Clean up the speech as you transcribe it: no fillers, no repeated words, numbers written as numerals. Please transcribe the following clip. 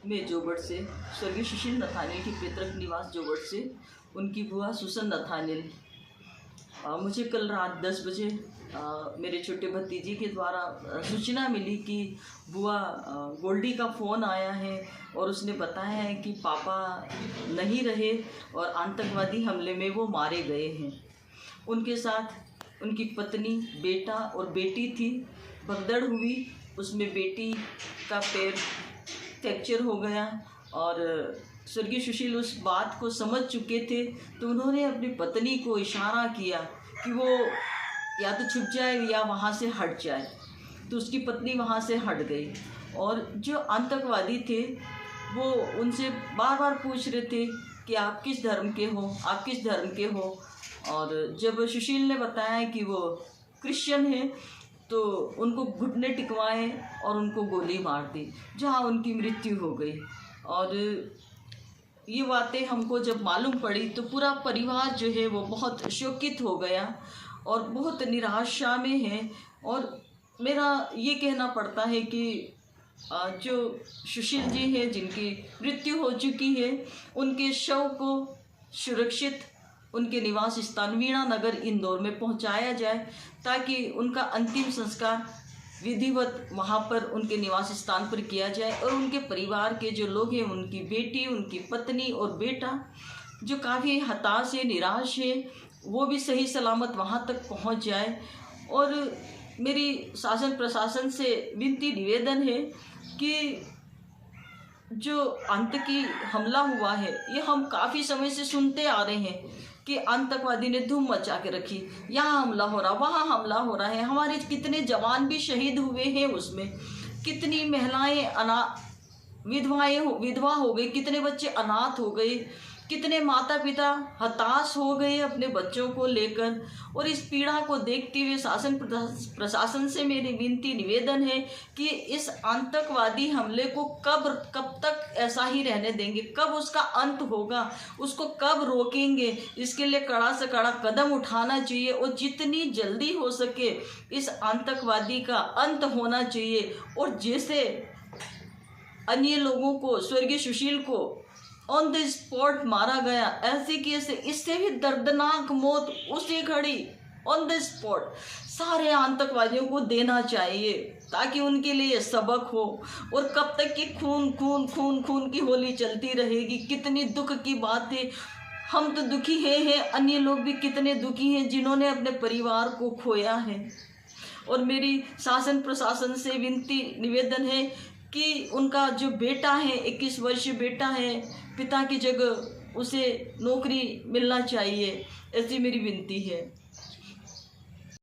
मैं जोबड़ से स्वर्गीय सुशील नथानिल की पैतृक निवास जोबड़ से उनकी बुआ सुसन नथानिल। मुझे कल रात 10 बजे मेरे छोटे भतीजी के द्वारा सूचना मिली कि बुआ गोल्डी का फ़ोन आया है और उसने बताया है कि पापा नहीं रहे और आतंकवादी हमले में वो मारे गए हैं। उनके साथ उनकी पत्नी, बेटा और बेटी थी। भगदड़ हुई, उसमें बेटी का पैर फ्रैक्चर हो गया और स्वर्गीय सुशील उस बात को समझ चुके थे, तो उन्होंने अपनी पत्नी को इशारा किया कि वो या तो छुप जाए या वहाँ से हट जाए। तो उसकी पत्नी वहाँ से हट गई और जो आतंकवादी थे वो उनसे बार बार पूछ रहे थे कि आप किस धर्म के हो, आप किस धर्म के हो। और जब सुशील ने बताया कि वो क्रिश्चियन है तो उनको घुटने टिकवाए और उनको गोली मार दी, जहाँ उनकी मृत्यु हो गई। और ये बातें हमको जब मालूम पड़ी तो पूरा परिवार जो है वो बहुत शोकित हो गया और बहुत निराशा में है। और मेरा ये कहना पड़ता है कि जो सुशील जी हैं जिनकी मृत्यु हो चुकी है, उनके शव को सुरक्षित उनके निवास स्थान वीणा नगर इंदौर में पहुंचाया जाए, ताकि उनका अंतिम संस्कार विधिवत वहां पर उनके निवास स्थान पर किया जाए और उनके परिवार के जो लोग हैं, उनकी बेटी, उनकी पत्नी और बेटा जो काफ़ी हताश है, निराश है, वो भी सही सलामत वहां तक पहुंच जाए। और मेरी शासन प्रशासन से विनती निवेदन है कि जो आतंकी हमला हुआ है, ये हम काफ़ी समय से सुनते आ रहे हैं कि आतंकवादी ने धूम मचा के रखी, यहाँ हमला हो रहा, वहाँ हमला हो रहा है। हमारे कितने जवान भी शहीद हुए हैं, उसमें कितनी महिलाएं विधवा हो गई, कितने बच्चे अनाथ हो गए, कितने माता पिता हताश हो गए अपने बच्चों को लेकर। और इस पीड़ा को देखते हुए शासन प्रशासन से मेरी विनती निवेदन है कि इस आतंकवादी हमले को कब तक ऐसा ही रहने देंगे, कब उसका अंत होगा, उसको कब रोकेंगे, इसके लिए कड़ा से कड़ा कदम उठाना चाहिए और जितनी जल्दी हो सके इस आतंकवादी का अंत होना चाहिए। और जैसे अन्य लोगों को, स्वर्गीय सुशील को ऑन द स्पॉट मारा गया, ऐसे कि ऐसे इससे भी दर्दनाक मौत उसी घड़ी ऑन द स्पॉट सारे आतंकवादियों को देना चाहिए, ताकि उनके लिए सबक हो। और कब तक कि खून खून खून खून की होली चलती रहेगी। कितनी दुख की बात है, हम तो दुखी हैं, अन्य लोग भी कितने दुखी हैं जिन्होंने अपने परिवार को खोया है। और मेरी शासन प्रशासन से विनती निवेदन है कि उनका जो बेटा है, 21 वर्षीय बेटा है, पिता की जगह उसे नौकरी मिलना चाहिए, ऐसी मेरी विनती है।